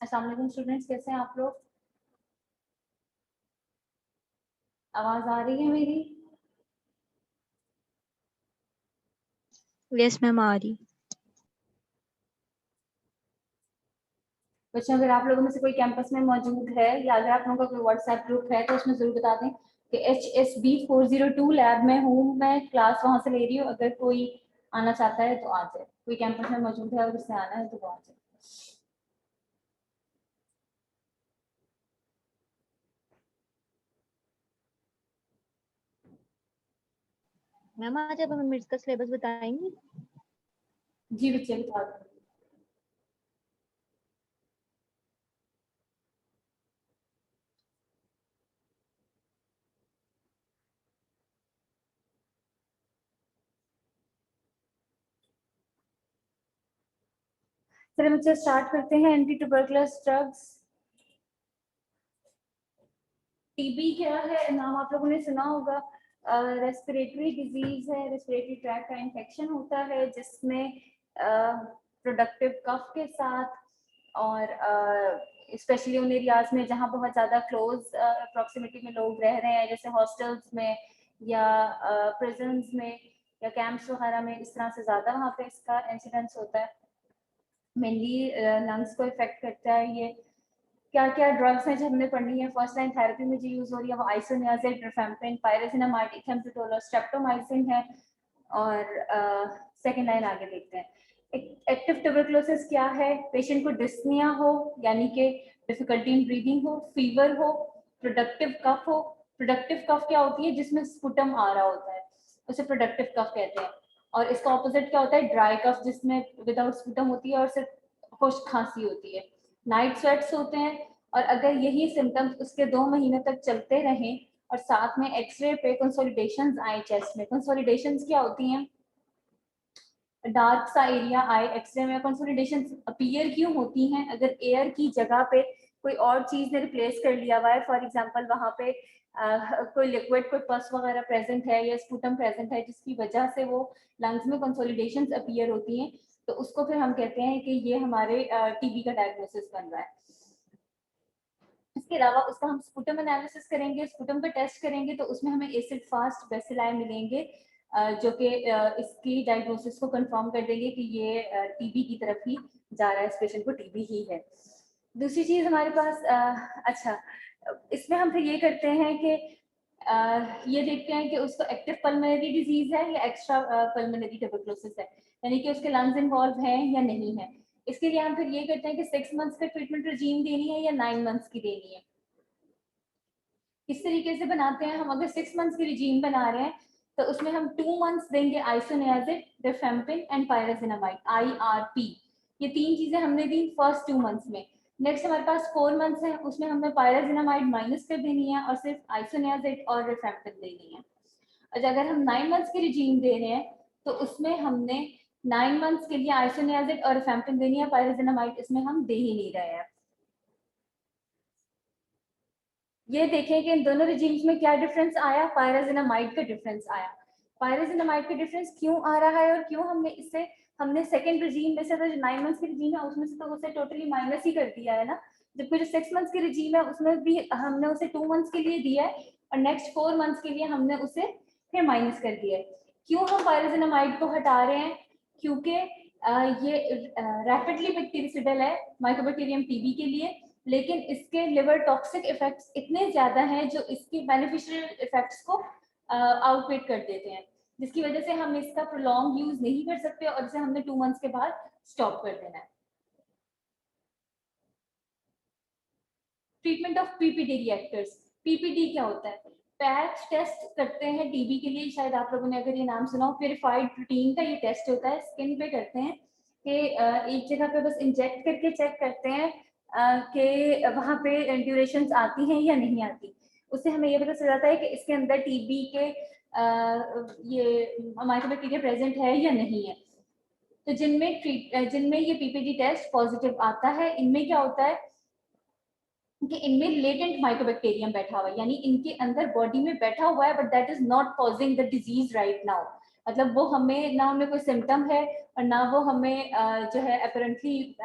अस्सलाम वालेकुम स्टूडेंट्स, कैसे हैं आप लोग? आवाज आ रही है मेरी? यस मैम आ रही। बच्चों, अगर आप लोगों में से कोई कैंपस में मौजूद है या अगर आप लोगों का कोई व्हाट्सएप ग्रुप है तो उसमें जरूर बता दें कि HSB 402 लैब में हूँ मैं, क्लास वहां से ले रही हूँ। अगर कोई आना चाहता है तो आ जाए, कोई कैंपस में मौजूद है और उससे आना है तो वो आ जाए। मैम आज अब हमें मिर्च का सिलेबस बताएंगी। जी बच्चे, बता दो। चलिए बच्चे, स्टार्ट करते हैं। Anti tuberculous drugs. टीबी क्या है, नाम आप लोगों ने सुना होगा। रेस्पिरेटरी डिजीज है, रेस्पिरेटरी ट्रैक्ट का इन्फेक्शन होता है जिसमें प्रोडक्टिव कफ के साथ और स्पेशली उन एरियाज में जहाँ बहुत ज़्यादा क्लोज प्रॉक्सिमिटी में लोग रह रहे हैं, जैसे हॉस्टल्स में या प्रिजन्स में या कैंप्स वगैरह में, इस तरह से ज़्यादा वहाँ पे इसका इंसिडेंस होता है। मेनली लंग्स को इफेक्ट करता है ये। क्या क्या ड्रग्स हैं जो हमने पढ़नी है, फर्स्ट लाइन थेरेपी में जो यूज हो रही है वो आइसोनियाजिड, रिफेम्पिन, पायरेसिनामाइड, इथेम्प्रोटोल और स्ट्रेप्टोमाइसिन है। और सेकेंड लाइन आगे देखते हैं। एक्टिव ट्यूबरकुलोसिस क्या है? पेशेंट को डिस्निया हो यानी कि डिफिकल्टी इन ब्रीदिंग हो, फीवर हो, प्रोडक्टिव कफ हो। प्रोडक्टिव कफ क्या होती है? जिसमें स्पुटम आ रहा होता है, उसे प्रोडक्टिव कफ कहते हैं। और इसका ऑपोजिट क्या होता है? ड्राई कफ, जिसमें विदाउट स्पुटम होती है और सिर्फ खुश्क खांसी होती है। नाइट स्वेट्स होते हैं। और अगर यही सिम्टम्स उसके 2 महीने तक चलते रहें और साथ में एक्सरे पे कंसोलिडेशंस आए चेस्ट में। कंसोलिडेशंस क्या होती हैं? डार्क सा एरिया आए एक्सरे में। कंसोलिडेशन अपीयर क्यों होती हैं? अगर एयर की जगह पे कोई और चीज ने रिप्लेस कर लिया हुआ है, फॉर एग्जांपल वहां पे कोई लिक्विड, कोई पस वगैरह प्रेजेंट है या स्पुटम प्रेजेंट है, जिसकी वजह से वो लंग्स में कंसोलिडेशंस अपीयर होती हैं, तो उसको फिर हम कहते हैं कि ये हमारे टीबी का डायग्नोसिस बन रहा है। इसके अलावा उसका हम स्पुटम एनालिसिस करेंगे, स्पुटम पे टेस्ट करेंगे तो उसमें हमें एसिड फास्ट बेसिलाई मिलेंगे, जो कि इसकी डायग्नोसिस को कंफर्म कर देंगे कि ये टीबी की तरफ ही जा रहा है, इस पेशेंट को टीबी ही है। दूसरी चीज हमारे पास अच्छा, इसमें हम फिर ये करते हैं कि ये देखते हैं कि उसको एक्टिव पल्मोनरी डिजीज है या एक्स्ट्रा पल्मोनरी ट्यूबरकुलोसिस है, यानी कि उसके लंग्स इन्वॉल्व हैं या नहीं है। इसके लिए हम फिर ये करते हैं कि 6 मंथ्स का ट्रीटमेंट रजीम देनी है या 9 मंथ्स की देनी है। इस तरीके से बनाते हैं हम। अगर 6 मंथ्स की रजीम बना रहे हैं तो उसमें हम 2 मंथ्स देंगे आइसोनियाजिड, रिफेम्पिन एंड पायरेसिनामाइड, IRP। ये 3 चीजें हमने दी फर्स्ट 2 मंथ्स में। नेक्स्ट हमारे पास 4 मंथ्स है, उसमें हमें पायरेसिनामाइड माइनस कर देनी है और सिर्फ आइसोनियाजिड और रिफेम्पिन देनी है। और अगर हम 9 मंथ्स की रजीम दे रहे हैं तो उसमें हमने 9 मंथ्स के लिए आइसोनियाजिड और रिफेम्पिन देनी है, पायरेसिनामाइड इसमें हम दे ही नहीं रहे हैं। ये देखें कि इन दोनों रिजीम्स में क्या डिफरेंस आया। पायराजिनामाइड का डिफरेंस आया। पायराजिनामाइड का डिफरेंस क्यों आ रहा है और क्यों हमने सेकंड रिजीम में से तो जो 9 मंथ्स की रिजीम है उसमें से तो उसे टोटली माइनस ही कर दिया है ना, जबकि जो 6 मंथ्स की रिजीम है उसमें भी हमने उसे 2 मंथ्स के लिए दिया है और नेक्स्ट 4 मंथ्स के लिए हमने उसे फिर माइनस कर दिया है। क्यों हम पायराजिनामाइड को हटा रहे हैं? क्योंकि ये रैपिडली बैक्टीरियसिडल है माइकोबैक्टीरियम टीबी के लिए, लेकिन इसके लिवर टॉक्सिक इफेक्ट्स इतने ज्यादा हैं जो इसकी बेनिफिशियल इफेक्ट्स को आउटवेट कर देते हैं, जिसकी वजह से हम इसका प्रोलॉन्ग यूज नहीं कर सकते और इसे हमने 2 मंथ्स के बाद स्टॉप कर देना है। Treatment of PPD reactors. PPD क्या होता है? पैच टेस्ट करते हैं टीबी के लिए, शायद आप लोगों ने अगर ये नाम सुना हो। प्योरीफाइड प्रोटीन का ये टेस्ट होता है, स्किन पे करते हैं कि एक जगह पे बस इंजेक्ट करके चेक करते हैं कि वहाँ पे ड्यूरेशंस आती हैं या नहीं आती। उससे हमें ये पता चल जाता है कि इसके अंदर टीबी के ये माइक्रोबैक्टीरिया प्रेजेंट है या नहीं है। तो जिनमें ये पीपीडी टेस्ट पॉजिटिव आता है, इनमें क्या होता है कि इनमें लेटेंट माइकोबैक्टीरियम बैठा हुआ है, यानी इनके अंदर बॉडी में बैठा हुआ है, but that is not causing the disease right now. मतलब वो हमें ना, हमें कोई सिम्टम है और ना वो हमें जो है अपरेंटली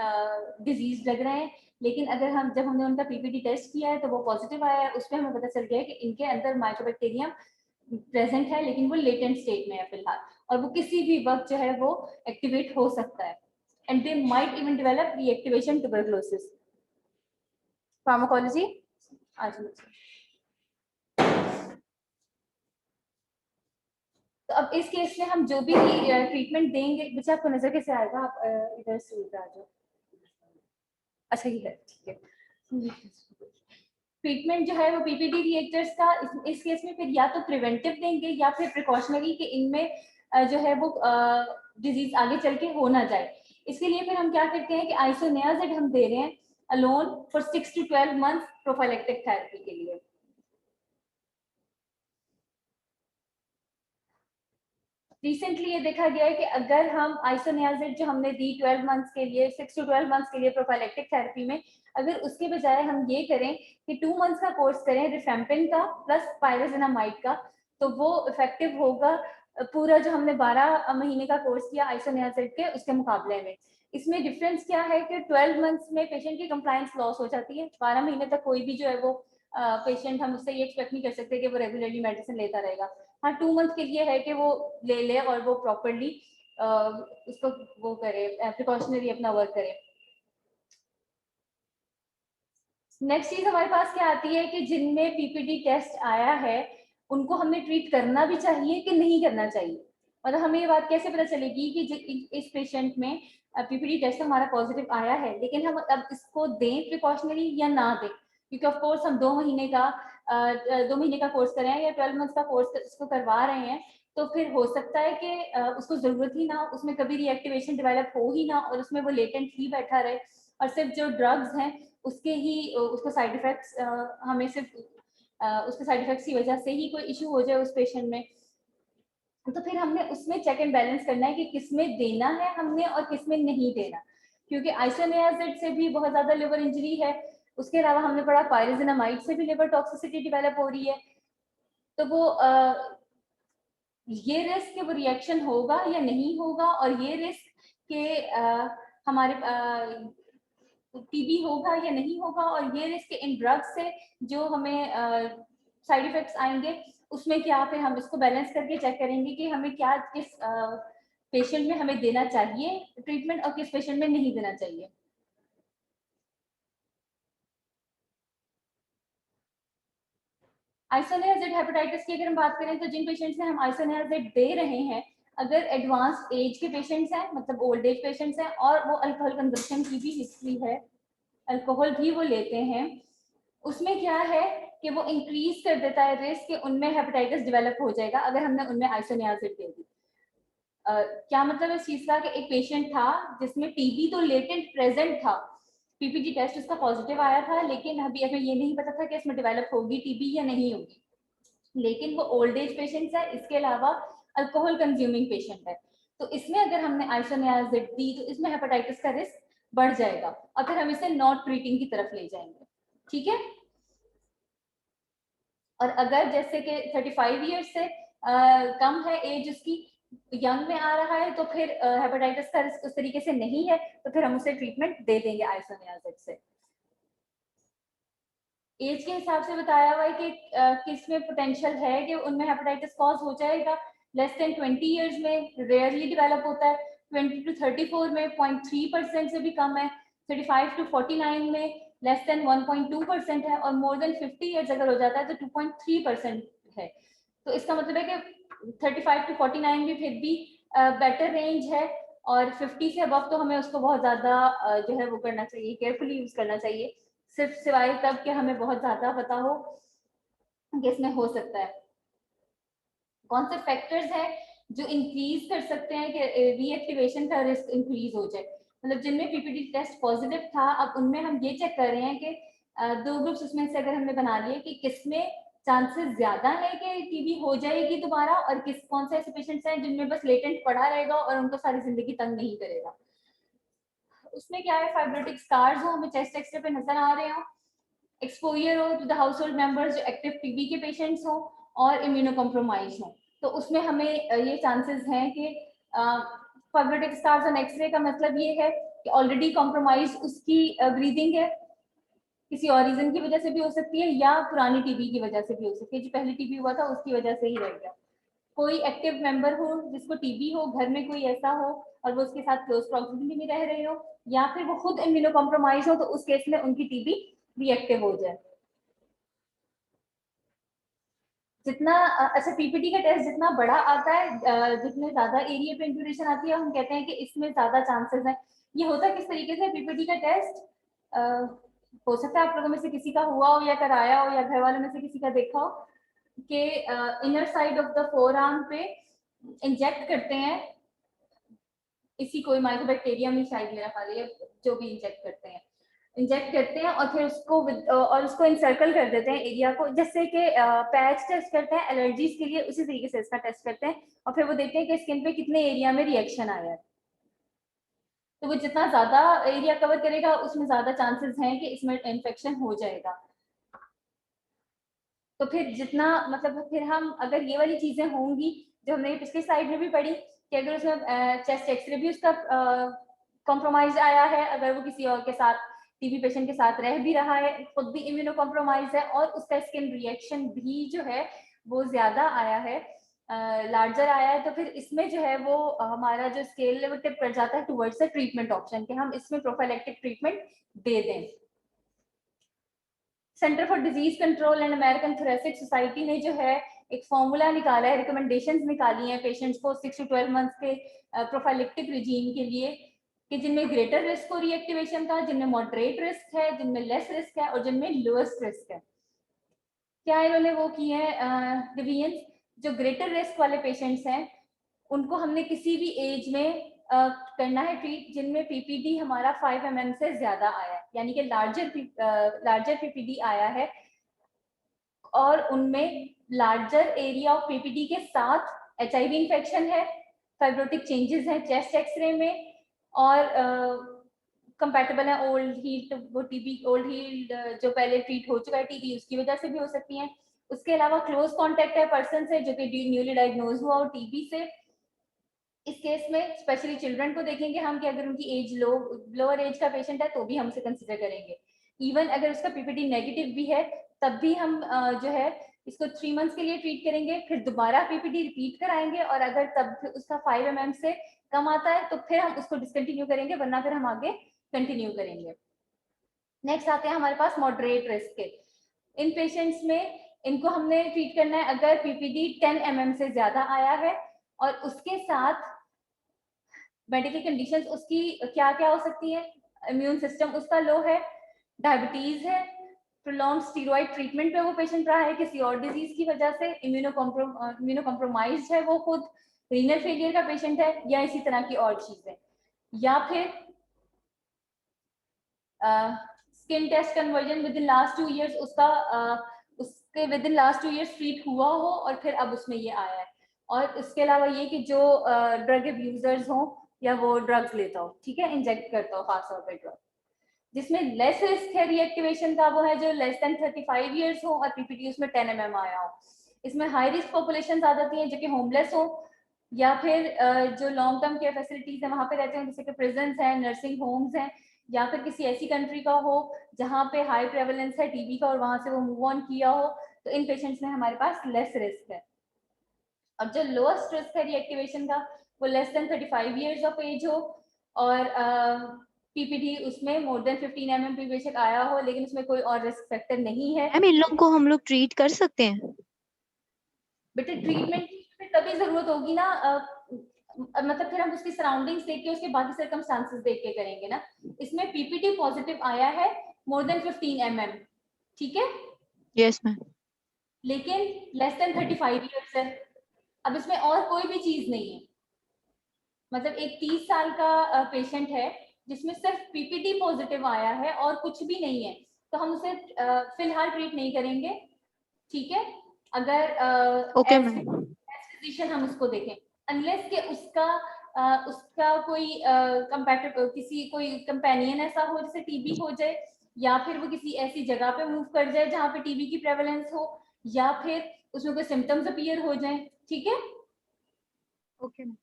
डिजीज लग रहे हैं, लेकिन अगर हम जब हमने उनका पीपीटी टेस्ट किया है तो वो पॉजिटिव आया है, उस पर हमें पता चल गया है कि इनके अंदर माइकोबैक्टीरियम प्रेजेंट है, लेकिन वो लेटेंट स्टेट में है फिलहाल, और वो किसी भी वक्त जो है वो एक्टिवेट हो सकता है, and they might even develop reactivation tuberculosis. Pharmacology आज तो अब इस केस में हम जो भी ट्रीटमेंट देंगे, बच्चे आपको नजर कैसे आएगा, आप इधर से उधर आ जाओ, अच्छा ये है, ठीक है। ट्रीटमेंट जो है वो पीपीडी रिएक्टर्स का इस केस में फिर या तो प्रिवेंटिव देंगे या फिर प्रिकॉशनरी कि इनमें जो है वो डिजीज आगे चल के हो ना जाए। इसके लिए फिर हम क्या करते हैं कि आइसोनियाजिड हम दे रहे हैं alone for 6 to 12 months prophylactic therapy के लिए। रिसेंटली ये देखा गया है कि अगर हम आइसोनियाजिड जो हमने दी 12 मंथ्स के लिए, 6 to 12 मंथ्स के लिए प्रोफाइलेक्टिक थेरेपी में, अगर उसके बजाय हम ये करें कि 2 मंथ्स का कोर्स करें रिफेम्पिन का प्लस पायरोसिनामाइड का, तो वो इफेक्टिव होगा पूरा जो हमने 12 महीने का कोर्स किया आइसोनियाजिड के उसके मुकाबले में। इसमें डिफरेंस क्या है कि 12 मंथ्स में पेशेंट की कंप्लायंस लॉस हो जाती है, 12 महीने तक कोई भी जो है वो पेशेंट हम उससे ये एक्सपेक्ट नहीं कर सकते कि वो रेगुलरली मेडिसिन लेता रहेगा। हाँ 2 मंथ के लिए है कि वो ले ले और वो प्रॉपरली उसको वो करे, प्रिकॉशनरी अपना वर्क करे। नेक्स्ट चीज हमारे पास क्या आती है कि जिनमें पीपीडी टेस्ट आया है उनको हमें ट्रीट करना भी चाहिए कि नहीं करना चाहिए। मतलब हमें ये बात कैसे पता चलेगी कि इस पेशेंट में पीपीडी टेस्ट हमारा पॉजिटिव आया है, लेकिन हम अब इसको दें प्रिकॉशनरी या ना दें, क्योंकि ऑफ कोर्स हम 2 महीने का कोर्स कर रहे हैं या 12 मंथ्स का कोर्स इसको करवा रहे हैं, तो फिर हो सकता है कि उसको जरूरत ही ना, उसमें कभी रिएक्टिवेशन डेवलप हो ही ना और उसमें वो लेटेंट ही बैठा रहे, और सिर्फ जो ड्रग्स हैं उसके ही उसको साइड इफेक्ट्स हमें सिर्फ उसके साइड इफेक्ट्स की वजह से ही कोई इशू हो जाए उस पेशेंट में। तो फिर हमने उसमें चेक एंड बैलेंस करना है कि किसमें देना है हमने और किसमें नहीं देना, क्योंकि आइसोनियाजिड से भी बहुत ज्यादा लिवर इंजरी है, उसके अलावा हमने पढ़ा पायरोसिनामाइड से भी लिवर टॉक्सिसिटी डेवलप हो रही है, तो वो ये रिस्क वो रिएक्शन होगा या नहीं होगा, और ये रिस्क के हमारे टीबी होगा या नहीं होगा, और ये रिस्क इन ड्रग्स से जो हमें साइड इफेक्ट्स आएंगे उसमें क्या, फिर हम इसको बैलेंस करके चेक करेंगे कि हमें क्या किस पेशेंट में हमें देना चाहिए ट्रीटमेंट और किस पेशेंट में नहीं देना चाहिए। आइसोनियाजिड हेपेटाइटिस की अगर हम बात करें तो जिन पेशेंट्स में हम आइसोनियाजिड दे रहे हैं, अगर एडवांस एज के पेशेंट्स हैं, मतलब ओल्ड एज पेशेंट्स हैं और वो अल्कोहल कंजप्शन की भी हिस्ट्री है, अल्कोहल भी वो लेते हैं, उसमें क्या है कि वो इंक्रीज कर देता है रिस्क कि उनमें हेपेटाइटिस डेवलप हो जाएगा अगर हमने उनमें आइसोनियाजिड दे दी। क्या मतलब इस चीज का कि एक पेशेंट था जिसमें टीबी तो लेटेंट प्रेजेंट था, पीपीटी टेस्ट उसका पॉजिटिव आया था, लेकिन अभी हमें ये नहीं पता था कि इसमें डेवलप होगी टीबी या नहीं होगी, लेकिन वो ओल्ड एज पेशेंट है, इसके अलावा अल्कोहल कंज्यूमिंग पेशेंट है, तो इसमें अगर हमने आइसोनियाजिड दी तो इसमें हेपेटाइटिस का रिस्क बढ़ जाएगा और फिर हम इसे नॉट ट्रीटिंग की तरफ ले जाएंगे। ठीक है, और अगर जैसे कि 35 ईयर्स से कम है एज उसकी, यंग में आ रहा है, तो फिर हेपेटाइटिस का रिस्क उस तरीके से नहीं है, तो फिर हम उसे ट्रीटमेंट दे देंगे आइसोनियाजिड से। एज के हिसाब से बताया हुआ है कि किस में पोटेंशियल है कि उनमें हेपेटाइटिस कॉज हो जाएगा, लेस देन 20 इयर्स में रेयरली डेवलप होता है, 20 to 34 में 0.3% से भी कम है, 35 to 49 में लेस देन 1.2% है, और मोर देन 50 इयर्स अगर हो जाता है तो 2.3% है। तो इसका मतलब है कि 35 to 49 भी फिर भी बेटर रेंज है, और 50 से अबव तो हमें उसको बहुत ज्यादा जो है वो करना चाहिए, केयरफुली यूज करना चाहिए, सिर्फ सिवाय तब कि हमें बहुत ज्यादा पता हो कि इसमें हो सकता है। कौन से फैक्टर्स हैं जो इंक्रीज कर सकते हैं कि रीएक्टिवेशन का रिस्क इंक्रीज हो जाए, मतलब जिनमें पीपीटी टेस्ट पॉजिटिव था, अब उनमें हम ये चेक कर रहे हैं कि दो ग्रुप्स उसमें से अगर हमने बना लिए कि किसमें चांसेस ज्यादा है कि टीबी हो जाएगी दोबारा, और किस कौन से ऐसे पेशेंट्स हैं जिनमें बस लेटेंट पड़ा रहेगा और उनको सारी जिंदगी तंग नहीं करेगा। उसमें क्या है, फाइब्रोटिक स्कार्स हो, हमें चेस्ट एक्सरे पे नजर आ रहे हो, एक्सपोजर हो to the household members जो एक्टिव टीबी के पेशेंट्स हो और इम्यूनो कॉम्प्रोमाइज हो, तो उसमें हमें ये चांसेस हैं कि फाइब्रोटिक स्कार्स ऑन एक्सरे का मतलब ये है कि ऑलरेडी कॉम्प्रोमाइज उसकी ब्रीदिंग है, किसी और रीजन की वजह से भी हो सकती है या पुरानी टीबी की वजह से भी हो सकती है, जो पहले टीबी हुआ था उसकी वजह से ही रह गया। कोई एक्टिव मेंबर हो जिसको टीबी हो, घर में कोई ऐसा हो और वो उसके साथ क्लोज प्रॉक्सिमिटी में रह रहे हो, या फिर वो खुद इम्यूनो कॉम्प्रोमाइज हो, तो उस केस में उनकी टीबी रिएक्टिव हो जाए। जितना अच्छा पीपीटी का टेस्ट जितना बड़ा आता है, जितने ज्यादा एरिया पे इंट्यूरेशन आती है, हम कहते हैं कि इसमें ज्यादा चांसेस है। ये होता किस तरीके से पीपीटी का टेस्ट, हो सकता है आप लोगों में से किसी का हुआ हो या कराया हो या घर वालों में से किसी का देखा हो कि inner side of the four arm पे इंजेक्ट करते हैं इसी कोई माइक्रोबैक्टीरियम ही शायद मेरा ख्याल है, जो भी इंजेक्ट करते हैं और फिर उसको इंसर्कल कर देते हैं एरिया को, जैसे कि पैच टेस्ट करते हैं एलर्जीज के लिए, उसी तरीके से इसका टेस्ट करते हैं और फिर वो देखते हैं कि स्किन पे कितने एरिया में रिएक्शन आया है। तो वो जितना ज्यादा एरिया कवर करेगा उसमें ज्यादा चांसेस हैं कि इसमें इन्फेक्शन हो जाएगा। तो फिर जितना मतलब फिर हम अगर ये वाली चीजें होंगी जो हमने पिछली स्लाइड में भी पढ़ी कि अगर उसमें चेस्ट एक्सरे भी उसका कॉम्प्रोमाइज आया है, अगर वो किसी और के साथ टीबी पेशेंट के साथ रह भी रहा है, खुद भी इम्यूनो कॉम्प्रोमाइज है और उसका स्किन रिएक्शन भी जो है वो ज्यादा आया है, लार्जर आया है, तो फिर इसमें जो है वो हमारा जो स्केल है वो टिप कर जाता है टुवर्ड्स द ट्रीटमेंट ऑप्शन कि हम इसमें प्रोफाइलेक्टिक ट्रीटमेंट दे दें। Centre for disease control and American thoracic society ने जो है एक फॉर्मूला निकाला है, रिकमेंडेशंस निकाली हैं पेशेंट्स को 6 to 12 मंथ्स के प्रोफाइलेक्टिक रिजीम के लिए कि जिनमें ग्रेटर रिस्क हो रीएक्टिवेशन का, जिनमें मॉडरेट रिस्क है, जिनमें लेस रिस्क है और जिनमें लोएस्ट रिस्क है। क्या इन्होंने वो किए हैं डिवीजन, जो ग्रेटर रिस्क वाले पेशेंट्स हैं उनको हमने किसी भी एज में करना है ट्रीट जिनमें पीपीडी हमारा 5 mm से ज्यादा आया है, यानी कि लार्जर पीपीडी आया है और उनमें लार्जर एरिया ऑफ पीपीडी के साथ एचआईवी इन्फेक्शन है, फाइब्रोटिक चेंजेस हैं चेस्ट एक्सरे में और कंपैटिबल है ओल्ड हील्ड, वो टीबी ओल्ड हील्ड जो पहले ट्रीट हो चुका है टीबी उसकी वजह से भी हो सकती हैं। उसके अलावा क्लोज कॉन्टेक्ट है पर्सन से जो कि न्यूली डायग्नोज हुआ हो टीबी से। इस केस में स्पेशली चिल्ड्रन को देखेंगे हम कि अगर उनकी एज लोअर एज का पेशेंट है तो भी हम उसे कंसिडर करेंगे। इवन अगर उसका पीपीटी नेगेटिव भी है तब भी हम जो है इसको 3 मंथ्स के लिए ट्रीट करेंगे, फिर दोबारा पीपीटी रिपीट कराएंगे और अगर तब उसका 5 mm से कम आता है तो फिर हम उसको डिसकंटिन्यू करेंगे, वरना फिर हम आगे कंटिन्यू करेंगे। नेक्स्ट आते हैं हमारे पास मॉडरेट रिस्क के। इन पेशेंट्स में इनको हमने ट्रीट करना है अगर पीपीडी 10 mm से ज्यादा आया है और उसके साथ मेडिकल कंडीशंस उसकी क्या क्या हो सकती है, इम्यून सिस्टम उसका लो है, डायबिटीज है, प्रोलॉन्ग स्टीरॉइड ट्रीटमेंट पे वो पेशेंट रहा है किसी और डिजीज की वजह से, इम्यूनो कॉम्प्रोमाइज है वो खुद, रीनल फेलियर का पेशेंट है या इसी तरह की और चीजें, या फिर skin test conversion within last 2 years उसके within last 2 years treat हुआ हो और फिर अब उसमें ये आया है। और इसके अलावा ये कि जो ड्रग अब्यूजर्स हो या वो ड्रग्स लेता हो, ठीक है, इंजेक्ट करता हो खास तौर पर ड्रग। जिसमें लेस रिस्क है रीएक्टिवेशन का वो है जो लेस देन 35 years हो और पीपीटी उसमें 10 mm आया हो। इसमें हाई रिस्क पॉपुलेशन आ जाती है जो कि होमलेस हो या फिर जो लॉन्ग टर्म केयर फैसिलिटीज है वहां पे रहते हैं, जैसे कि प्रिजन्स हैं, नर्सिंग होम्स हैं, या फिर किसी ऐसी कंट्री का हो जहाँ पे हाई प्रेवलेंस है टीबी का और वहां से वो मूव ऑन किया हो, तो इन पेशेंट्स में हमारे पास लेस रिस्क है। और जो लोएस्ट रिस्क है रीएक्टिवेशन का वो less than 35 years of age हो और पीपीडी उसमें मोर देन 15 mm भी बेशक आया हो लेकिन उसमें कोई और रिस्क फैक्टर नहीं है। मैम इन लोगों को हम लोग ट्रीट कर सकते हैं? बेटे ट्रीटमेंट की तभी जरूरत होगी ना, मतलब फिर हम उसकी सराउंडिंग्स देख के उसके बाकी सर्कमस्टांसेस देख के करेंगे ना। इसमें पीपीटी पॉजिटिव आया है मोर देन 15 mm, ठीक है, यस मैम। लेकिन लेस देन 35 years है। अब इसमें और कोई भी चीज नहीं है, मतलब एक 30 साल का पेशेंट है जिसमें सिर्फ पीपीटी पॉजिटिव आया है और कुछ भी नहीं है, तो हम उसे फिलहाल ट्रीट नहीं करेंगे, ठीक है। अगर ओके एज मैम। फिजिशियन हम उसको देखें, अनलेस के उसका कोई कंपैटिबल किसी कोई कंपेनियन ऐसा हो जिसे टीबी हो जाए, या फिर वो किसी ऐसी जगह पे मूव कर जाए जहाँ पे टीबी की प्रेवलेंस हो, या फिर उसमें कोई सिम्टम्स अपीयर हो जाए, ठीक है। Okay ma'am.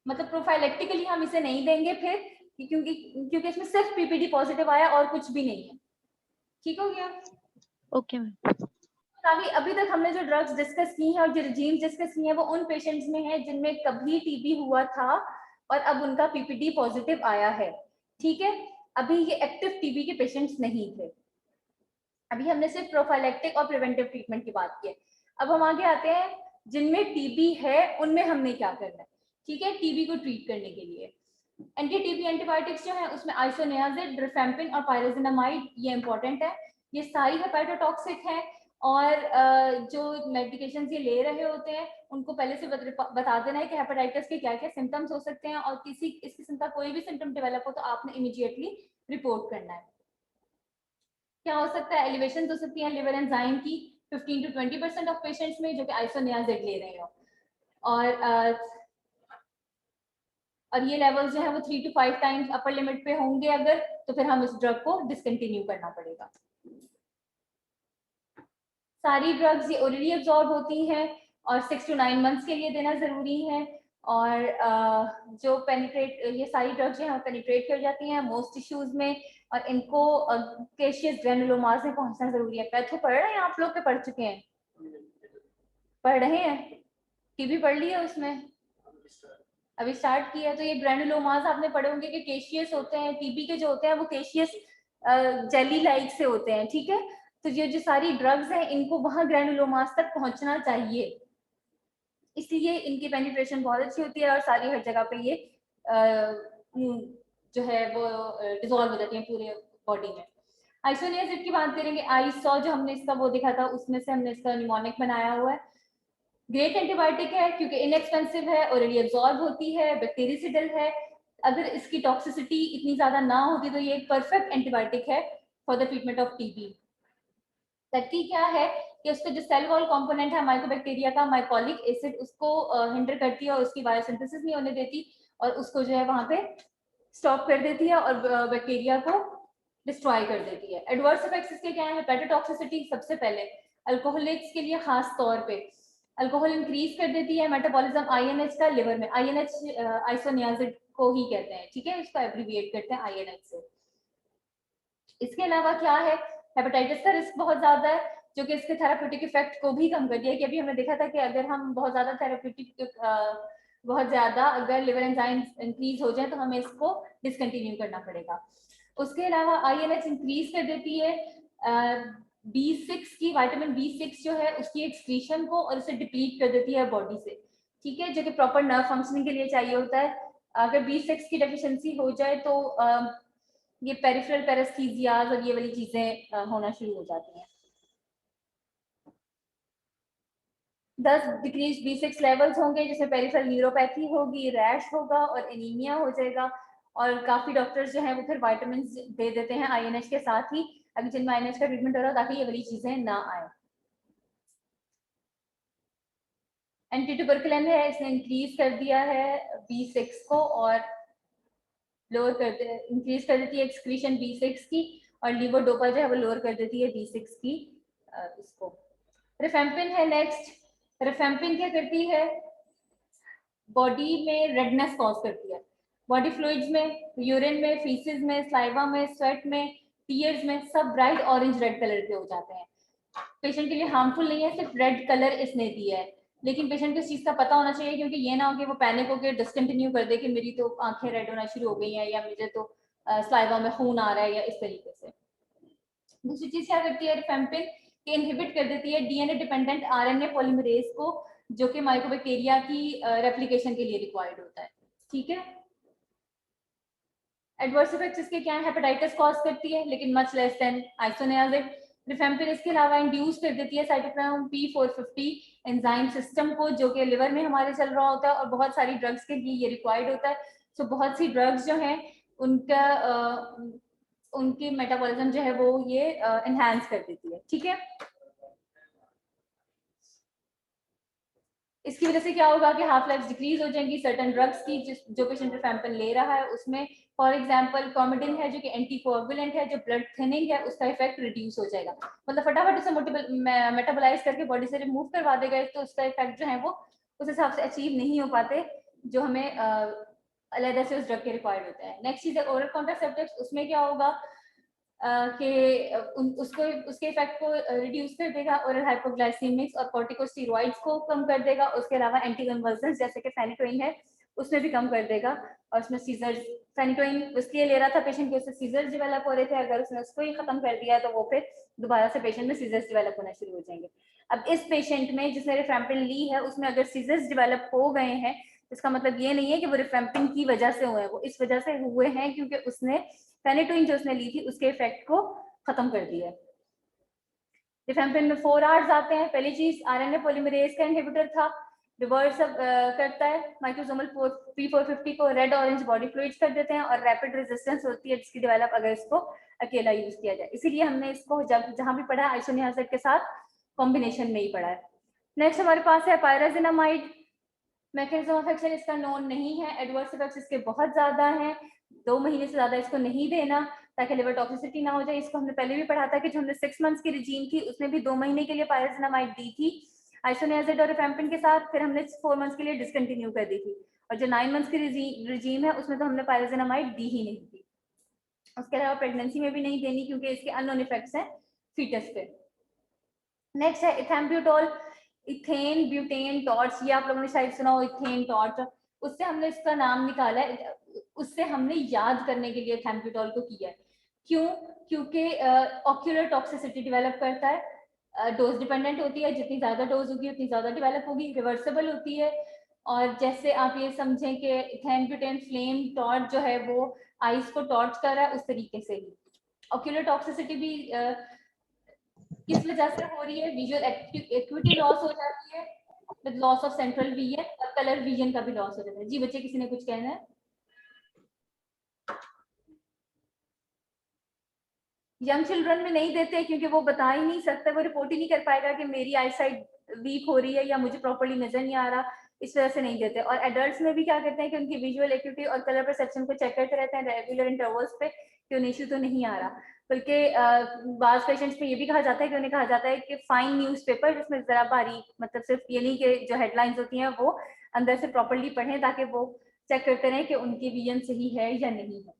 मतलब प्रोफाइलेक्टिकली हम इसे नहीं देंगे फिर, क्योंकि इसमें सिर्फ पीपीडी पॉजिटिव आया और कुछ भी नहीं है, ठीक हो गया? Okay ma'am. अभी तक हमने जो ड्रग्स डिस्कस की हैं और जो रिजीम्स डिस्कस की हैं वो उन पेशेंट्स में है जिनमें कभी टीबी हुआ था और अब उनका पीपीडी पॉजिटिव आया है, ठीक है। अभी ये एक्टिव टीबी के पेशेंट्स नहीं थे। अभी हमने सिर्फ प्रोफाइलेक्टिक और प्रिवेंटिव ट्रीटमेंट की बात की है। अब हम आगे आते हैं जिनमें टीबी है उनमें हमने क्या करना है, ठीक है। टीबी को ट्रीट करने के लिए एंटी टीबी एंटीबायोटिक्स जो है उसमें आइसोनियाजिड, रिफेम्पिन और पायरेजिनामाइड ये इंपॉर्टेंट है। ये सारी हेपेटोटॉक्सिक है और जो मेडिकेशन ये ले रहे होते हैं उनको पहले से बता देना है कि हेपेटाइटिस के क्या क्या सिम्टम्स हो सकते हैं और किसी इस किस्म का कोई भी सिम्टम डेवलप हो तो आपने इमीडिएटली रिपोर्ट करना है। क्या हो सकता है, एलिवेशन हो सकती है लिवर एंजाइम की 15 to 20% ऑफ पेशेंट्स में जो कि आइसोनियाजिड ले रहे हो और ये लेवल्स जो है वो 3 to 5 टाइम्स अपर लिमिट पे होंगे अगर, तो फिर हम इस ड्रग को डिसकंटिन्यू करना पड़ेगा। सारी ड्रग्स ये ओरली एब्जॉर्ब होती हैं और 6 to 9 मंथ्स के लिए देना जरूरी है और जो पेनिट्रेट ये सारी ड्रग्स जो है पेनिट्रेट कर जाती हैं मोस्ट टिश्यूज में और इनको केशियस ग्रैनुलोमास में पहुंचना जरूरी है। पैथो पढ़ रहे हैं आप लोग के पढ़ चुके हैं, पढ़ रहे हैं, टीबी पढ़ ली है उसमें अभी स्टार्ट किया है। तो ये ग्रैनुलोमास आपने पढ़े होंगे कि केशियस होते हैं, टीबी के जो होते हैं वो केशियस जेली लाइक से होते हैं, ठीक है। तो ये जो सारी ड्रग्स हैं इनको वहां ग्रैनुलोमास तक पहुंचना चाहिए, इसलिए इनकी पेनिट्रेशन बहुत अच्छी होती है और सारी हर जगह पे ये जो है वो डिसॉल्व हो जाती है पूरे बॉडी में। आइसोनियाजिड की बात करेंगे, आइसो जो हमने इसका वो देखा था उसमें से हमने इसका निमोनिक बनाया हुआ है। ग्रेट एंटीबायोटिक है क्योंकि इनएक्सपेंसिव है, ऑलरेडी एब्जॉर्ब होती है, बैक्टीरियसिडल है। अगर इसकी टॉक्सिसिटी इतनी ज्यादा ना होती तो ये एक परफेक्ट एंटीबायोटिक है for the treatment of TB. करती क्या है कि उसका जो सेल वॉल कंपोनेंट है माइकोबैक्टीरिया का, माइकोलिक एसिड, उसको हिंडर करती है और उसकी बायोसिंथेसिस नहीं होने देती और उसको जो है वहां पे स्टॉप कर देती है और बैक्टीरिया को डिस्ट्रॉय कर देती है। एडवर्स इफेक्ट्स इसके क्या है, हेपेटोटॉक्सिसिटी सबसे पहले, अल्कोहलिक्स के लिए खास तौर पे अल्कोहल इंक्रीज कर देती है मेटाबॉलिज्म आईएनएच का लिवर में, आईएनएच आइसोनियाजिड को ही कहते हैं, ठीक है, इसको एब्रीविएट करते हैं आईएनएच से। इसके अलावा क्या है, हेपेटाइटिस का रिस्क बहुत ज्यादा है जो कि इसके थेराप्यूटिक इफेक्ट को भी कम कर दिया है कि अभी हमने देखा था कि अगर हम बहुत ज्यादा थेराप्यूटिक बहुत ज्यादा अगर लिवर एंजाइम इंक्रीज हो जाए तो हमें इसको डिसकंटिन्यू करना पड़ेगा। उसके अलावा आईएनएच इंक्रीज कर देती है B6 की, विटामिन B6 जो है उसकी एक्सक्रीशन को और उसे डिप्लीट कर देती है बॉडी से, ठीक है, जो कि प्रॉपर नर्व फंक्शनिंग के लिए चाहिए होता है। अगर B6 की डेफिशिएंसी हो जाए तो ये पेरिफेरल पैरास्थीसियाज और ये वाली चीजें होना शुरू हो जाती हैं। 10 डिक्रीज B6 लेवल्स होंगे जिसमें पेरिफेरल न्यूरोपैथी होगी, रैश होगा और एनीमिया हो जाएगा और काफी डॉक्टर्स जो हैं वो फिर विटामिन दे देते हैं आईएनएच के साथ ही अगर जिनमें आईएनएच का ट्रीटमेंट हो रहा है ताकि ये वाली चीजें ना आए। एंटी ट्यूबरकुलिन है, इसने इंक्रीज कर दिया है B6 को और लोअर कर इंक्रीज कर देती है एक्सक्रीशन B6 की और लीवोडोपा जो है वो लोअर कर देती है B6 की इसको। रिफेम्पिन है नेक्स्ट, रिफेम्पिन क्या करती है, बॉडी में रेडनेस कॉज करती है, बॉडी फ्लूइड्स में, यूरिन में, फीसिस में, स्लाइवा में, स्वेट में, टीयर्स में, सब ब्राइट ऑरेंज रेड कलर के हो जाते हैं। पेशेंट के लिए हार्मफुल नहीं है, सिर्फ रेड कलर इसने दिया है, लेकिन पेशेंट को इस चीज का पता होना चाहिए क्योंकि ये ना हो कि वो पैनिक होकर डिसकंटिन्यू कर दे कि मेरी तो आंखें रेड होना शुरू हो गई हैं या मुझे तो स्लाइवा में खून आ रहा है या इस तरीके से। दूसरी चीज क्या करती है रिफेम्पिन, कि इनहिबिट कर देती है डीएनए डिपेंडेंट आरएनए पॉलीमरेज को जो कि माइकोबैक्टीरिया की रेप्लिकेशन के लिए रिक्वायर्ड होता है, ठीक है। एडवर्स इफेक्ट्स इसके क्या है, हेपेटाइटिस कॉज करती है लेकिन मच लेस देन आइसोनियाजिड। रिफेम्पिन इसके अलावा इंड्यूस कर देती है साइटोक्रोम P450 एंजाइम सिस्टम को जो कि लिवर में हमारे चल रहा होता है और बहुत सारी ड्रग्स के लिए ये रिक्वायर्ड होता है। सो बहुत सी ड्रग्स जो हैं उनका उनकी मेटाबॉलिज्म जो है वो ये एनहांस कर देती है, ठीक है। इसकी वजह से क्या होगा कि हाफ लाइफ डिक्रीज हो जाएंगी सर्टेन ड्रग्स की जो पेशेंट रिफेम्पिन ले रहा है उसमें। फॉर एग्जांपल कॉमेडिन है जो कि एंटीकोएगुलेंट है, जो ब्लड थिनिंग है उसका इफेक्ट रिड्यूस हो जाएगा, मतलब फटाफट उसे मेटाबोलाइज करके बॉडी से रिमूव करवा देगा तो उसका इफेक्ट जो है वो उस हिसाब से अचीव नहीं हो पाते जो हमें अलग से उस ड्रग के रिक्वायर्ड होता है। नेक्स्ट चीज है ओरल कॉन्ट्रासेप्टिव्स, उसमें क्या होगा कि उसको उसके इफेक्ट को रिड्यूस कर देगा, ओरल हाइपोग्लाइसीमिक्स और कॉर्टिकोस्टेरॉइड्स को कम कर देगा। उसके अलावा एंटी कन्वर्सेंट्स जैसे कि फेनिटोइन है उसमें भी कम कर देगा। और उसमें सीजर्स, फेनिटोइन इसलिए ले रहा था पेशेंट के, उससे सीजर्स डेवलप हो रहे थे, अगर उसने उसको ही खत्म कर दिया तो वो फिर दोबारा से पेशेंट में सीजर्स डेवलप होना शुरू हो जाएंगे। अब इस पेशेंट में जिसने रिफेम्पिन ली है उसमें अगर सीजर्स डेवलप हो गए हैं, इसका मतलब ये नहीं है कि वो रिफेम्पिन की वजह से हुए हैं, वो इस वजह से हुए हैं क्योंकि उसने फेनिटोइन जो उसने ली थी उसके इफेक्ट को खत्म कर दिया। रिफेम्पिन में 4 आवर्स आते हैं। पहली चीज आरएनए पॉलीमरेज का इनहिबिटर था, रिवर्स करता है माइक्रोसोमल P450 को रेड ऑरेंज बॉडी फ्लूइड्स कर देते हैं और रैपिड रेजिस्टेंस होती है जिसकी डेवलप अगर इसको अकेला यूज किया जाए। इसीलिए हमने इसको जब जहां भी पढ़ा है आइसोनियाजिड के साथ कॉम्बिनेशन में ही पढ़ा है। नेक्स्ट हमारे पास है पायराजिनामाइड। मैकेनिज्म ऑफ एक्शन इसका नोन नहीं है, एडवर्स इफेक्ट्स इसके बहुत ज्यादा हैं, 2 महीने से ज्यादा इसको नहीं देना ताकि लिवर टॉक्सिसिटी ना हो जाए। इसको हमने पहले भी पढ़ा था कि जो हमने 6 मंथ्स की रिजीम थी उसमें भी 2 महीने के लिए पायराजिनामाइड दी थी आइसोनियाजिड और रिफेम्पिन के साथ, फिर हमने 4 मंथ्स के लिए डिसकंटिन्यू कर दी थी। और जो 9 मंथ्स की रिजीम है उसमें तो हमने पायराजिनामाइड दी ही नहीं थी। उसके अलावा प्रेगनेंसी में भी नहीं देनी क्योंकि इसके अननोन इफेक्ट्स हैं फीटस पे। नेक्स्ट है इथेम्ब्यूटोल, इथेन ब्यूटेन टॉर्च, ये आप लोगों ने शायद सुना हो इथेन टॉर्च, उससे हमने इसका नाम निकाला है, उससे हमने याद करने के लिए इथेम्ब्यूटोल को किया है। क्यों? क्योंकि ऑक्यूलर टॉक्सिसिटी डेवलप करता है, डोज डिपेंडेंट होती है, जितनी ज्यादा डोज होगी उतनी ज्यादा डेवलप होगी, रिवर्सिबल होती है। और जैसे आप ये समझें कि इथेन ब्यूटेन फ्लेम टॉर्च जो है वो आइस को टॉर्च कर रहा है, उस तरीके से ही ऑक्यूलर टॉक्सिसिटी भी किस वजह से हो रही है, विजुअल एक्यूटी लॉस हो जाती है with loss of central vision, और कलर विजन का भी लॉस हो जाता है। जी बच्चे किसी ने कुछ कहना है? यंग चिल्ड्रन में नहीं देते क्योंकि वो बता ही नहीं सकता, वो रिपोर्ट ही नहीं कर पाएगा कि मेरी आई साइड वीक हो रही है या मुझे प्रॉपर्ली नजर नहीं आ रहा, इस वजह से नहीं देते। और एडल्ट्स में भी क्या करते हैं कि उनकी विजुअल एक्यूटी और कलर परसेप्शन को चेक करते रहते हैं रेगुलर इंटरवल्स पे कि उन्हें इशू तो नहीं आ रहा। बल्कि बाज पेशेंट्स में ये भी कहा जाता है कि उन्हें कहा जाता है कि फाइन न्यूज़पेपर जिसमें जरा बारीक, मतलब सिर्फ ये नहीं कि जो हेडलाइंस होती हैं वो अंदर से प्रॉपर्ली पढ़ें ताकि वो चेक करते रहें कि उनकी विजन सही है या नहीं है।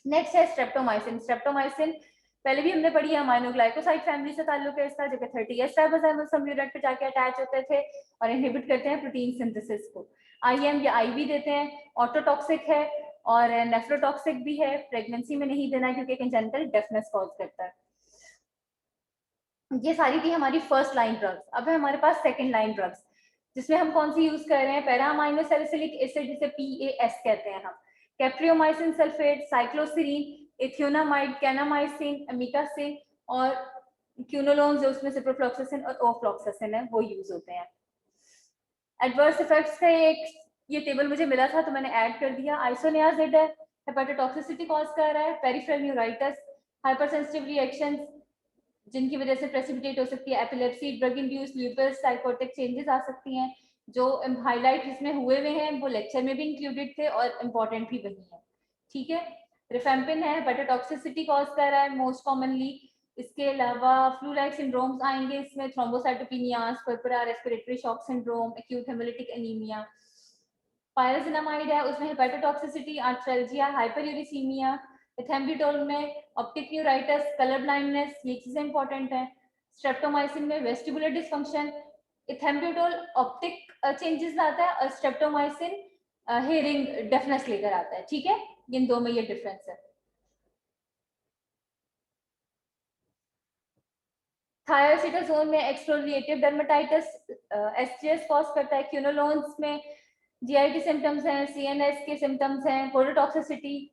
नेक्स्ट है स्ट्रेप्टोमाइसिन। स्ट्रेप्टोमाइसिन पहले भी हमने पढ़ी है, अमाइनोग्लाइकोसाइड फैमिली से ताल्लुक है इसका, जो कि 30S राइबोसोमल यूनिट पे जाके अटैच होते थे और इनहिबिट करते हैं प्रोटीन सिंथेसिस को। आईएम या आईवी देते हैं, ऑटोटॉक्सिक है और नेफ्रोटॉक्सिक भी है। प्रेगनेंसी में नहीं देना क्योंकि कंजेनिटल डेफनेस कॉज करता है। ये सारी थी हमारी फर्स्ट लाइन ड्रग्स। अब है हमारे पास सेकंड लाइन ड्रग्स, जिसमें हम कौन सी यूज कर रहे हैं, पैरा अमाइनो सैलिसिलिक एसिड जिसे PAS कहते हैं हम, कैप्रियोमाइसिन सल्फेट, साइक्लोसिरीन, इथियोनामाइड, कैनामाइसिन, अमीकासिन और क्यूनोलोन जो उसमें सिप्रोफ्लॉक्सासिन और ओफ्लॉक्सासिन है वो यूज होते हैं। एडवर्स इफेक्ट्स का एक ये टेबल मुझे मिला था तो मैंने ऐड कर दिया। आइसोनियाजिड है, हेपेटोटॉक्सिसिटी कॉज कर रहा है, पेरिफेरल न्यूराइटिस, हाइपरसेंसिटिव रिएक्शंस जिनकी वजह से प्रेसिपिटेट हो सकती है epilepsy, drug induce lupus, psychotic changes आ सकती हैं। जो हाईलाइट इसमें हुए हुए हैं वो लेक्चर में भी इंक्लूडेड थे और इम्पोर्टेंट भी वही है। ठीक है, रिफेम्पिन है, हेपेटोटॉक्सिसिटी कॉज कर रहा है मोस्ट कॉमनली। इसके अलावा फ्लू लाइक सिंड्रोम्स आएंगे इसमें, thrombocytopenias, purpura respiratory shock syndrome, acute haemolytic anaemia. Pyrazinamide है, उसमें हेपेटोटॉक्सिसिटी, आर्थ्रेल्जिया, हाइपरयूरिसीमिया। इथेम्ब्यूटोल में ऑप्टिक न्यूराइटिस, कलर ब्लाइंडनेस, ये चीजें इंपॉर्टेंट हैं। स्ट्रेप्टोमाइसिन में वेस्टिबुलर डिसफंक्शन। इथेम्ब्यूटोल ऑप्टिक चेंजेस लाता है और स्ट्रेप्टोमाइसिन हेयरिंग डेफनेस लेकर आता है। ठीक है, इन दो में ये डिफरेंस है। थायोसिटाजोन में एक्सफोलिएटिव डर्मेटाइटिस, SGS कॉज करता है। क्यूनोलोन्स में GIT सिम्टम्स हैं, CNS के सिम्टम्स हैं, कोरोटॉक्सिसिटी।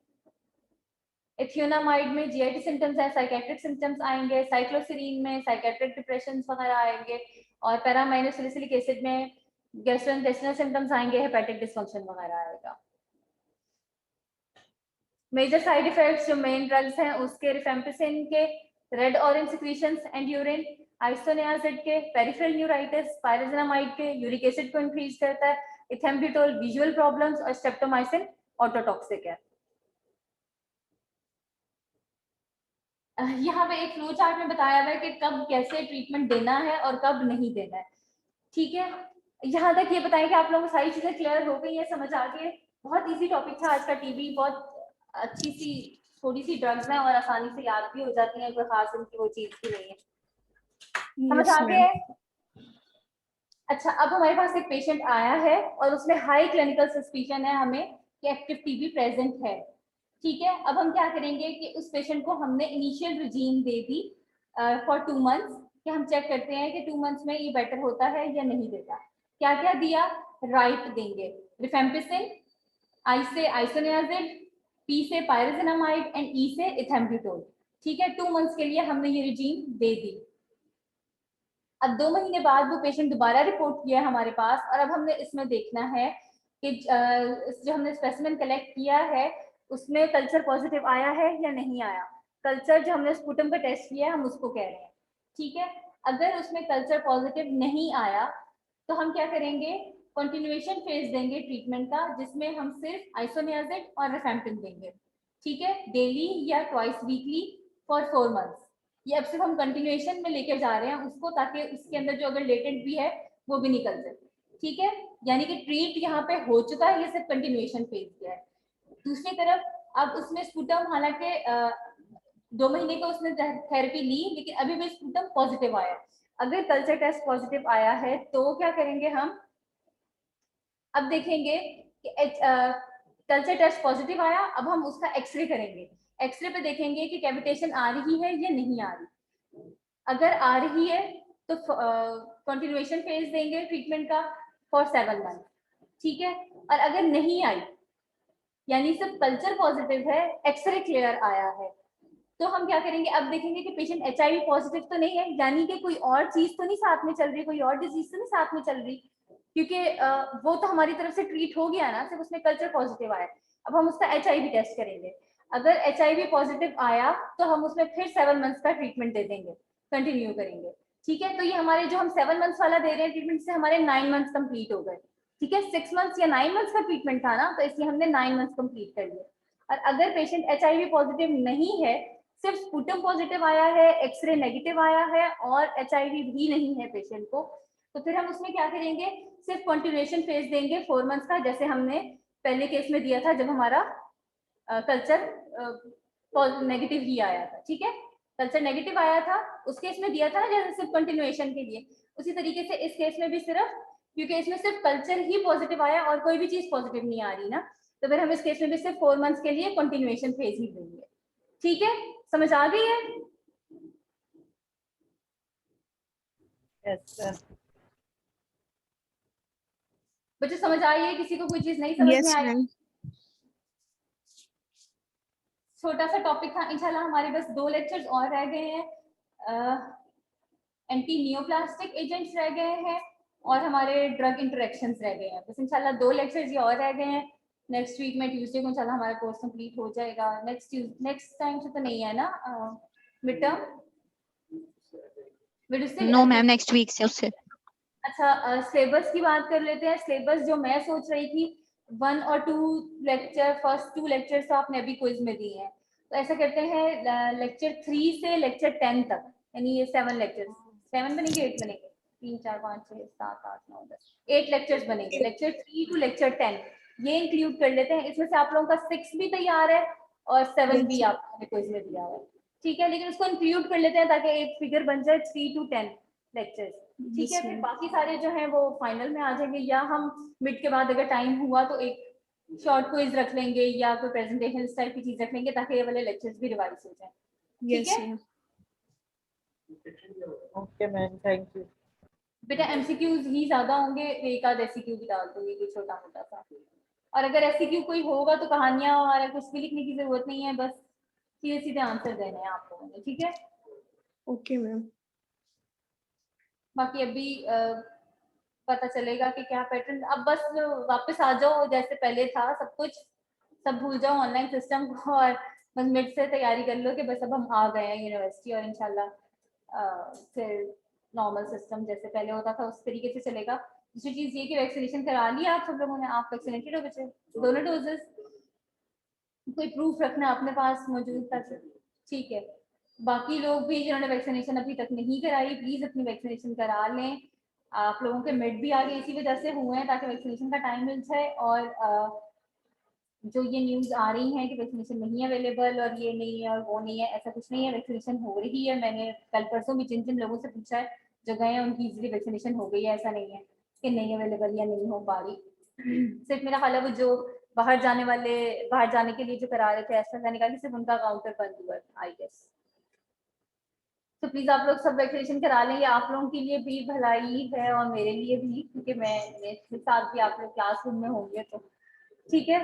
इथियोनामाइड में GIT सिम्टम्स हैं, साइकेट्रिक सिम्टम्स आएंगे। साइक्लोसिरीन में साइकेट्रिक डिप्रेशन वगैरह आएंगे और पैरामाइनो सैलिसिलिक एसिड में गैस्ट्रोइंटेस्टिनल सिम्टम्स आएंगे, हेपेटिक डिसफंक्शन वगैरह आएगा। मेजर साइड इफेक्ट्स जो मेन ड्रग्स हैं उसके, रिफेम्पिसिन के red orange secretions and urine, isoniazid के पेरिफेरल न्यूराइटिस, पायराजिनामाइड के यूरिक एसिड को इंक्रीज करता है, इथेम्ब्यूटोल विजुअल प्रॉब्लम्स और स्ट्रेप्टोमाइसिन ऑटोटॉक्सिक है। यहाँ पे एक फ्लो चार्ट में बताया हुआ है कि कब कैसे ट्रीटमेंट देना है और कब नहीं देना है। ठीक है, यहाँ तक ये बताएं कि आप लोगों को सारी चीजें क्लियर हो गई है, समझ आ गई। बहुत इजी टॉपिक था आज का टीबी, बहुत अच्छी सी थोड़ी सी ड्रग्स हैं और आसानी से याद भी हो जाती हैं, कोई खास इनकी वो चीज भी नहीं है। समझ आ गया है? अच्छा, अब हमारे पास एक पेशेंट आया है और उसमें हाई क्लिनिकल सस्पिशन है हमें कि एक्टिव टीबी प्रेजेंट है। ठीक है, अब हम क्या करेंगे कि उस पेशेंट को हमने initial regime they the for 2 months, कि हम चेक करते हैं कि 2 मंथ्स में ये बेटर होता है या नहीं देता। क्या क्या दिया? राइट देंगे, रिफेम्पिसिन, आई से आइसोनियाजिड, पी से पायरोसिनामाइड एंड ई से इथेम्ब्यूटोल। ठीक है, 2 मंथ्स के लिए हमने ये रिजीम दे दी। अब 2 महीने बाद वो पेशेंट दोबारा रिपोर्ट किया है हमारे पास, और अब हमने इसमें देखना है कि जो हमने स्पेसिमेन कलेक्ट किया है उसमें कल्चर पॉजिटिव आया है या नहीं आया। कल्चर जो हमने स्पुटम का टेस्ट किया है हम उसको कह रहे हैं। ठीक है, अगर उसमें कल्चर पॉजिटिव नहीं आया तो हम क्या करेंगे, कंटिन्यूएशन फेज देंगे ट्रीटमेंट का, जिसमें हम सिर्फ आइसोनियाजिड और रिफेम्पिसिन देंगे। ठीक है, डेली या ट्वाइस वीकली फॉर 4 मंथ्स। ये अब सिर्फ हम कंटिन्यूएशन में लेकर जा रहे हैं उसको, ताकि उसके अंदर जो अगर लेटेंट भी है वो भी निकल जाए। ठीक है, यानी कि ट्रीट यहाँ पे हो चुका है, ये सिर्फ कंटिन्यूएशन फेज किया है। दूसरी तरफ अब उसमें स्पुटम, हालांकि 2 महीने का उसने थेरेपी ली, लेकिन अभी भी स्पुटम पॉजिटिव आया। अगर कल्चर टेस्ट पॉजिटिव आया है तो क्या करेंगे हम, अब देखेंगे कि कल्चर टेस्ट पॉजिटिव आया, अब हम उसका एक्सरे करेंगे। एक्सरे पे देखेंगे कि कैविटेशन आ रही है या नहीं आ रही। अगर आ रही है तो कंटिन्यूएशन फेज देंगे ट्रीटमेंट का फॉर 7 मंथ। ठीक है, और अगर नहीं आई, यानी सिर्फ कल्चर पॉजिटिव है, एक्सरे क्लियर आया है, तो हम क्या करेंगे, अब देखेंगे कि पेशेंट HIV पॉजिटिव तो नहीं है, यानी कि कोई और चीज तो नहीं साथ में चल रही, कोई और डिजीज तो नहीं साथ में चल रही, क्योंकि वो तो हमारी तरफ से ट्रीट हो गया ना, सिर्फ उसमें कल्चर पॉजिटिव आया। अब हम उसका HIV टेस्ट करेंगे। अगर HIV पॉजिटिव आया तो हम उसमें फिर 7 मंथ्स का ट्रीटमेंट दे देंगे, कंटिन्यू करेंगे। ठीक है, तो ये हमारे जो हम 7 मंथ्स वाला दे रहे हैं ट्रीटमेंट से हमारे 9 मंथ्स कंप्लीट हो गए। ठीक है, 6 मंथ्स या 9 मंथ्स का ट्रीटमेंट था ना, तो इसलिए हमने 9 मंथ्स कंप्लीट कर लिए। और अगर पेशेंट HIV पॉजिटिव नहीं है, सिर्फ स्पुटम पॉजिटिव आया है, एक्सरे नेगेटिव आया है और HIV भी नहीं है पेशेंट को, तो फिर हम उसमें क्या करेंगे, सिर्फ कंटिन्यूएशन फेज देंगे 4 मंथ्स का, जैसे हमने पहले केस में दिया था जब हमारा कल्चर नेगेटिव ही आया था। ठीक है, कल्चर नेगेटिव आया था उस केस में दिया था ना, जैसे सिर्फ कंटिन्यूएशन के लिए, उसी तरीके से इस केस में भी सिर्फ, क्योंकि इसमें सिर्फ कल्चर ही पॉजिटिव आया और कोई भी चीज पॉजिटिव नहीं आ रही ना, तो फिर हम इस केस में भी सिर्फ 4 मंथ्स के लिए कंटिन्यूएशन फेज ही देंगे। ठीक है, समझ आ गई है? Yes sir. बच्चे समझ आई है? किसी को कोई चीज नहीं समझ में आई? छोटा सा टॉपिक था, इंशाल्लाह हमारे बस 2 लेक्चर्स और रह गए हैं। एंटी नियोप्लास्टिक एजेंट्स रह गए हैं और हमारे ड्रग इंटरेक्शंस रह गए हैं। बस इंशाल्लाह 2 लेक्चर्स ये और रह गए हैं। नेक्स्ट वीक में ट्यूसडे को इंशाल्लाह हमारा कोर्स कंप्लीट हो जाएगा। नेक्स्ट टाइम से तो नहीं है ना mid term? No ma'am, next week से उससे। अच्छा, सिलेबस की बात कर लेते हैं। सिलेबस जो मैं सोच रही थी 1 और 2 लेक्चर, फर्स्ट 2 लेक्चर्स तो आपने अभी क्विज में दिए हैं, तो ऐसा करते हैं लेक्चर 3 से लेक्चर 10 तक, यानी ये 7 लेक्चर्स, 7 बनेंगे 8 बनेंगे, 3 4 5 6 7 8 9 10 8 लेक्चर्स बनेंगे। लेक्चर 3 टू लेक्चर 10 ये इंक्लूड कर लेते हैं। इसमें से आप लोगों का 6 भी तैयार है और 7 भी आपने क्विज में दिया है। ठीक है, लेकिन उसको इंक्लूड कर लेते हैं ताकि एक फिगर बन जाए 3 to 10 लेक्चर्स। ठीक है, फिर बाकी सारे जो हैं वो फाइनल में आ जाएंगे, या हम मिड के बाद अगर टाइम हुआ तो एक शॉर्ट क्विज रख लेंगे या कोई प्रेजेंटेशन इस टाइप की चीज रख लेंगे, ताकि ये वाले लेक्चर्स भी रिवाइज हो जाए। ठीक है, ओके मैम, थैंक यू। बेटा एमसीक्यूज ही ज्यादा होंगे, एक आध एससीक्यू भी डाल दूंगी कोई छोटा मोटा सा, और अगर एससीक्यू कोई होगा तो कहानियां और कुछ भी लिखने की जरूरत नहीं है, बस सीधे सीधे आंसर देने हैं आप लोगों ने। ठीक है, ओके मैम। बाकी अभी पता चलेगा कि क्या पैटर्न। अब बस वापस आ जाओ जैसे पहले था, सब कुछ सब भूल जाओ ऑनलाइन सिस्टम को, और बस मिड से तैयारी कर लो कि बस अब हम आ गए हैं यूनिवर्सिटी, और इंशाल्लाह फिर नॉर्मल सिस्टम जैसे पहले होता था उस तरीके से चलेगा। दूसरी चीज ये कि वैक्सीनेशन करा लिया आप सब लोगों ने, आप वैक्सीनेटेड हो बच्चे, दोनों डोजेस? कोई प्रूफ रखना अपने पास मौजूद था? ठीक है, बाकी लोग भी जिन्होंने वैक्सीनेशन अभी तक नहीं कराई, प्लीज अपनी वैक्सीनेशन करा लें। आप लोगों के मिड भी आगे इसी वजह से हुए हैं ताकि वैक्सीनेशन का टाइम मिल जाए, और जो ये न्यूज़ आ रही है कि वैक्सीनेशन नहीं अवेलेबल और ये नहीं है और वो नहीं है, ऐसा कुछ नहीं है, वैक्सीनेशन हो रही है। मैंने कल परसों भी जिन जिन लोगों से पूछा है जो गए हैं उनकी इजीली वैक्सीनेशन हो गई है, ऐसा नहीं है कि नहीं अवेलेबल या नहीं हो पा रही। सिर्फ मेरा ख्याल है वो जो बाहर जाने के लिए जो करा रहे थे एस्ट्राजेनेका की, सिर्फ उनका काउंटर बंद हुआ आई गेस। तो प्लीज आप लोग सब वैक्सीनेशन करा लें, ये आप लोगों के लिए भी भलाई है और मेरे लिए भी, क्योंकि मेरे साथ भी आप लोग क्लासरूम में होंगे तो ठीक है।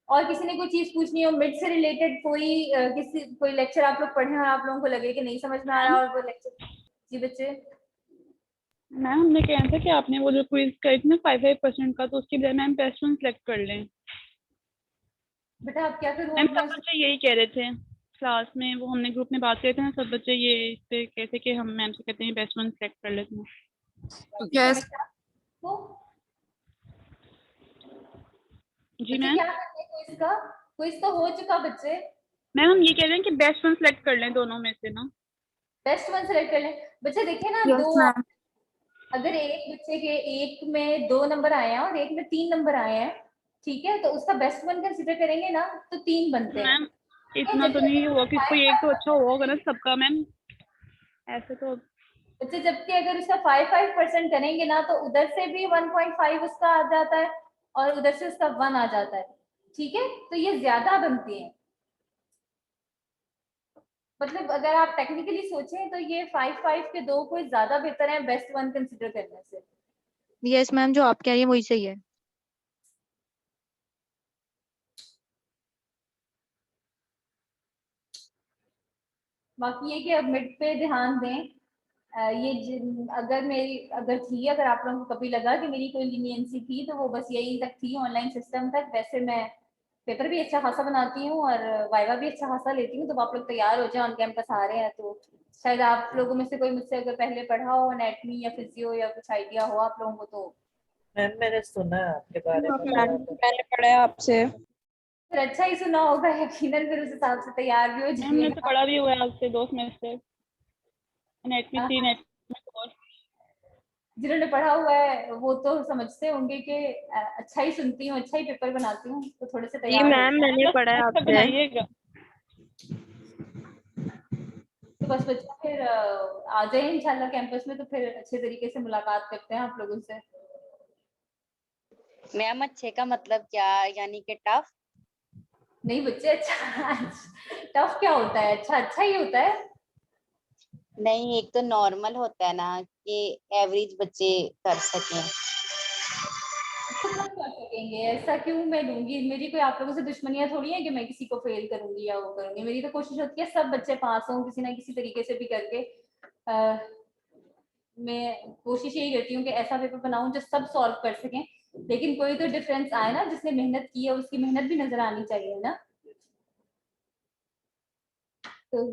और किसी ने कोई चीज पूछनी हो मिड से रिलेटेड, कोई लेक्चर आप लोग पढ़े और आप लोगों को लगे कि नहीं समझ में आ रहा और वो लेक्चर। जी बच्चे। मैम हमने कहा था कि आपने वो जो क्विज करी थी ना 5% का, तो उसके लिए मैम बेस्ट वन सेलेक्ट कर लें। बेटा आप क्या करूँ मैम अब सब मैं? बच्चे यही कह रहे थे क्लास में, वो हमने ग्रुप में बात करे थे ना, सब बच्चे ये इस पे कहते कि हम मैम से कहते हैं बेस्ट वन सेलेक्ट कर लेते हैं। यस तो जी बच्चे मैम। क्या करते हैं क्विज का? क्विज तो हो चुका बच्चे। मैम हम ये कह रहे हैं कि बेस्ट वन सेलेक्ट कर लें दोनों में से ना। बेस्ट वन सेलेक्ट कर लें। बच्चे देखिए ना, यस दो मैम अगर एक बच्चे के एक में 2 नंबर आए हैं और एक में 3 नंबर आए हैं, ठीक है, तो उसका बेस्ट वन कंसीडर करेंगे ना तो 3 बनते हैं। मैम इतना तो जबकि नहीं अगर हुआ कि कोई एक तो अच्छा हुआ होगा ना बच्चे सबका मैम, ऐसे तो। जबकि अगर उसका 5% करेंगे ना तो उधर से भी 1.5 उसका आ जाता है और उधर से उसका 1 आ जाता है, ठीक है, तो ये ज्यादा बनते हैं। मतलब अगर आप टेक्निकली सोचें तो ये 5 के 2 कोई ज्यादा बेहतर है बेस्ट वन कंसीडर करने से। यस मैम, जो आप कह रही हैं वही सही है। बाकी ये कि अब मिड पे ध्यान दें। अगर आप लोगों को कभी लगा कि मेरी कोई लीनियंसी थी तो वो बस यही तक थी, ऑनलाइन सिस्टम तक। वैसे मैं पेपर भी अच्छा खासा बनाती हूँ और वाइवा भी अच्छा खासा लेती हूँ, तो आप लोग तैयार हो जाए, ऑन कैंपस आ रहे हैं तो शायद आप लोगों में से कोई मुझसे अगर पहले पढ़ा हो एनाटमी या फिजियो या कुछ आइडिया हो आप लोगों को तो मैम मैंने सुना है आपके बारे में मैम थोड़ा बहुत। मैंने पढ़ा है आपसे। फिर अच्छा ही सुना होगा यकीनन, फिर उस हिसाब से तैयार भी हो हमने तो जाइएगा। पढ़ा भी हुआ है आपसे 2 सेमेस्टर एनाटमी 3 एनाटमी 4। जिन्होंने पढ़ा हुआ है वो तो समझते होंगे कि अच्छा ही सुनती हूँ, अच्छा ही पेपर बनाती हूँ, तो थोड़े से जी तैयार हो मैम मैंने पढ़ा है अच्छा आपसे। बनाइएगा। तो बस बच्चा फिर आ जाए इंशाल्लाह कैंपस में, तो फिर अच्छे तरीके से मुलाकात करते हैं आप लोगों से। मैम अच्छे का मतलब क्या, यानी कि टफ? नहीं बच्चे, अच्छा टफ क्या होता है? अच्छा अच्छा ही होता है। नहीं, एक तो नॉर्मल होता है ना कि एवरेज बच्चे कर सकें। तो सब कर सकेंगे, ऐसा क्यों मैं लूंगी? मेरी कोई आप लोगों से दुश्मनियां थोड़ी है कि मैं किसी को फेल करूंगी या वो करूंगी। मेरी तो कोशिश होती है सब बच्चे पास हों किसी ना किसी तरीके से भी करके। मैं कोशिश यही करती हूँ कि ऐसा पेपर बनाऊं जो सब सॉल्व कर सकें, लेकिन कोई तो डिफरेंस आए ना, जिसने मेहनत की है उसकी मेहनत भी नजर आनी चाहिए ना। तो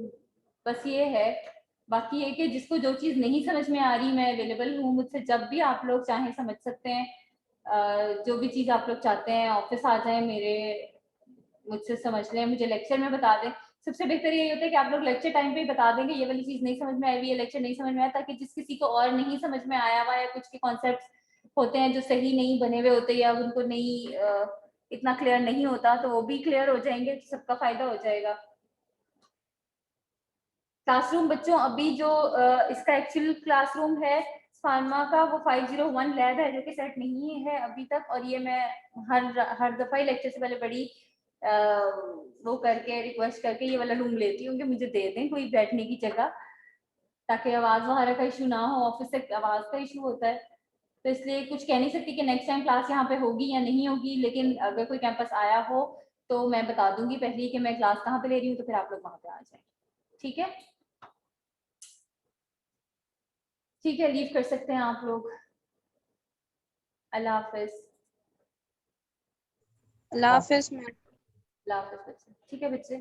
बस ये है। बाकी ये कि जिसको जो चीज नहीं समझ में आ रही, मैं अवेलेबल हूँ, मुझसे जब भी आप लोग चाहें समझ सकते हैं। जो भी चीज आप लोग चाहते हैं ऑफिस आ जाएं मेरे, मुझसे समझ लें, मुझे लेक्चर में बता दें। सबसे बेहतर यही होता है कि आप लोग लेक्चर टाइम पे ही बता देंगे ये वाली चीज नहीं समझ में आई, ये लेक्चर नहीं समझ में आया, ताकि जिस किसी को और नहीं समझ में आया हुआ या कुछ के कॉन्सेप्ट होते हैं जो सही नहीं बने हुए होते या उनको नहीं इतना क्लियर नहीं होता, तो वो भी क्लियर हो जाएंगे, तो सबका फायदा हो जाएगा। क्लासरूम बच्चों अभी जो इसका एक्चुअल क्लासरूम है फार्मा का, वो 501 लैब है जो कि सेट नहीं है अभी तक। और ये मैं हर दफा ही लेक्चर से पहले बड़ी वो करके रिक्वेस्ट करके ये वाला रूम लेती हूँ कि मुझे दे दें कोई बैठने की जगह, ताकि आवाज वगैरह का इशू ना हो। ऑफिस से आवाज का इशू होता है, तो इसलिए कुछ कह नहीं सकती कि नेक्स्ट टाइम क्लास यहाँ पे होगी या नहीं होगी, लेकिन अगर कोई कैंपस आया हो तो मैं बता दूंगी पहले ही कि मैं क्लास कहाँ पे ले रही हूँ, तो फिर आप लोग वहां पे आ जाए। ठीक है, ठीक है, लीव कर सकते हैं आप लोग। अल्लाह हाफिज। अल्लाह हाफिज मैम। अल्लाह हाफिज बच्चे। ठीक है बच्चे।